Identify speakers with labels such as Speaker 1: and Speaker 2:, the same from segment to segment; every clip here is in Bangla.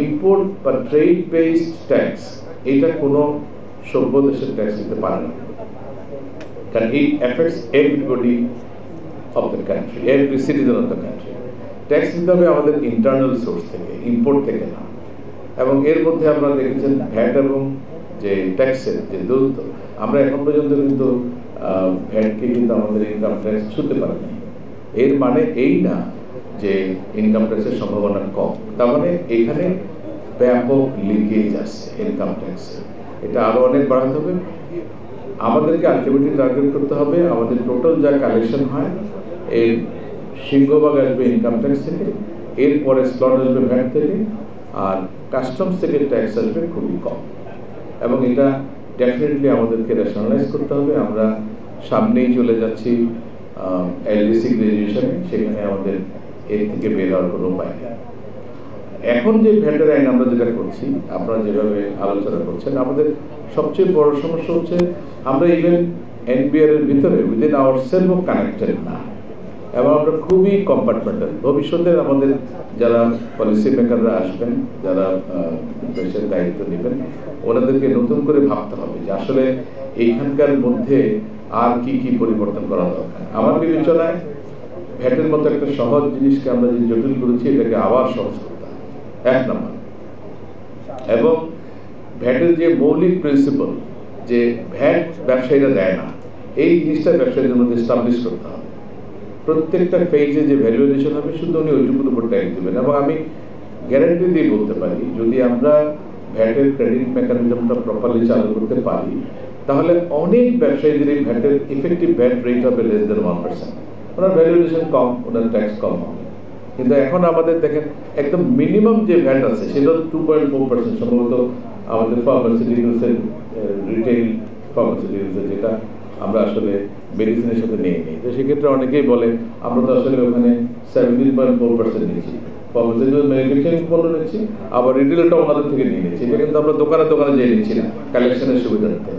Speaker 1: ইম্পোর্ট বা ট্রেড বেসড ট্যাক্স এটা কোনো সভ্য দেশের ট্যাক্স দিতে পারে না, কারণ it effects everybody of the country, every citizen of the country. Tax দিতে হবে আমাদের ইন্টারনাল সোর্স থেকে, ইম্পোর্ট থেকে না। এবং এর মধ্যে আপনারা দেখেছেন ভ্যাট এবং যে ট্যাক্সের যে দূরত্ব, আমরা এখন পর্যন্ত কিন্তু ভ্যাটকে কিন্তু আমাদের ইনকাম ট্যাক্স ছুঁতে পারিনি। এর মানে এই না যে ইনকাম ট্যাক্সের সম্ভাবনা কম, তার মানে এখানে ব্যাপক লিকেজ আছে ইনকাম ট্যাক্সে। এটা আরও অনেক বাড়াতে হবে। আমাদেরকে আলটিমেটলি টার্গেট করতে হবে আমাদের টোটাল যা কালেকশন হয় এর সিংহভাগ আসবে ইনকাম ট্যাক্স থেকে, এরপরে স্লট আসবে ভ্যাট থেকে, আর কাস্টমস থেকে ট্যাক্স আসবে খুবই কম। এবং এটা ডেফিনেটলি আমাদেরকে রেশনালাইজ করতে হবে। আমরা সামনেই চলে যাচ্ছি এলডিসি গ্রাজুয়েশনে, সেখানে আমাদের এর থেকে বের হওয়ার কোনো উপায় নেই। এখন যে ভ্যাটের আইন আমরা যেটা করছি, আপনারা যেভাবে আলোচনা করছেন, আমাদের সবচেয়ে বড় সমস্যা হচ্ছে আমরা ইভেন এনবিআর এর ভিতরে উইদিন আওয়ার সেলফ কানেক্টেড না, এবং আমরা খুবই কম্পার্টমেন্টাল। ভবিষ্যতে আমাদের যারা পলিসি মেকাররা আসবেন, যারা দেশের দায়িত্ব নেবেন, ওনাদেরকে নতুন করে ভাবতে হবে যে আসলে এইখানকার মধ্যে আর কি কি পরিবর্তন করা দরকার। আমার বিবেচনায় ভ্যাটের মতো একটা সহজ জিনিসকে আমরা যে জটিল করেছি, এটাকে আবার সহজ করতে হবে, এক নম্বর। এবং ভ্যাটের যে মৌলিক প্রিন্সিপাল যে ভ্যাট ব্যবসায়ীরা দেয় না, এই জিনিসটা ব্যবসায়ীদের মধ্যে এস্টাবলিশ করতে হবে। প্রত্যেকটা ফেজে যে ভ্যালুয়েশন হবে শুধু উনি ওইটুকুর উপর ট্যাক্স দেবেন। এবং আমি গ্যারান্টি দিয়ে বলতে পারি, যদি আমরা ভ্যাটের ক্রেডিট মেকানিজমটা প্রপারলি চালু করতে পারি, তাহলে অনেক ব্যবসায়ীদের ভ্যাটের ইফেক্টিভ ভ্যাট রেট হবে লেস দেন 1%। ওনার ভ্যালুয়েশন কম, ওনার ট্যাক্স কম হবে। কিন্তু এখন আমাদের দেখেন একদম মিনিমাম যে ভ্যাট আছে সেটা 2.4%, সম্ভবত আমাদের ফার্মাসিউটিক্যালসের রিটেইল ফার্মাসিউটিক্যালসের, যেটা আমরা আসলে মেডিসিনের সাথে নিয়ে নিই। তো সেক্ষেত্রে অনেকেই বলে আমরা তো আসলে ওখানে 17.4% নিচ্ছি, ফার্মাসিউটিক্যাল ম্যানুফ্যাকচারিং পণ্য নিচ্ছি, আবার রিটেলটা ওনাদের থেকে নিয়ে নিচ্ছি। এটা কিন্তু আমরা দোকানে দোকানে যেয়ে নিচ্ছি না কালেকশনের সুবিধার্থে।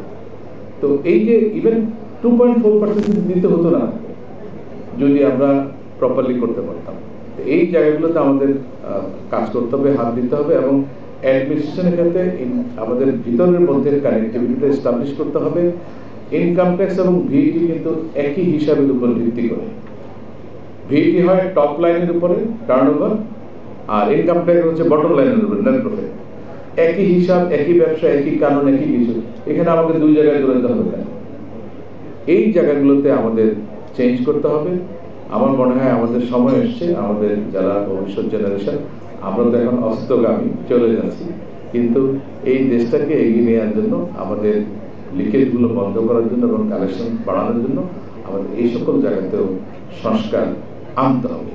Speaker 1: তো এই যে ইভেন 2.4% দিতে হতো না যদি আমরা প্রপারলি করতে পারতাম। এই জায়গাগুলোতে আমাদের কাজ করতে হবে, হাত দিতে হবে। এবং অ্যাডমিনিস্ট্রেশনের ক্ষেত্রে আমাদের ভিতরের মধ্যে কানেক্টিভিটিটা এস্টাবলিশ করতে হবে। ইনকাম ট্যাক্স এবং ভিটি কিন্তু একই হিসাবের উপর ভিত্তি করে। ভিটি হয় টপ লাইনের উপরে টার্নওভার, আর ইনকাম ট্যাক্স হচ্ছে বটম লাইনের উপরে নেট প্রফিট। একই হিসাব, একই ব্যবসা, একই কানুন, একই কিছু। এখানে আমাদের দুই জায়গায় দৌড়াতে হবে কেন? এই জায়গাগুলোতে আমাদের চেঞ্জ করতে হবে। আমার মনে হয় আমাদের সময় এসছে, আমাদের যারা ভবিষ্যৎ জেনারেশন, আমরা তো এখন অস্তগামী চলে যাচ্ছি, কিন্তু এই দেশটাকে এগিয়ে নেওয়ার জন্য, আমাদের লিকেজগুলো বন্ধ করার জন্য এবং কালেকশন বাড়ানোর জন্য আমাদের এই সকল জায়গাতেও সংস্কার আনতে হবে।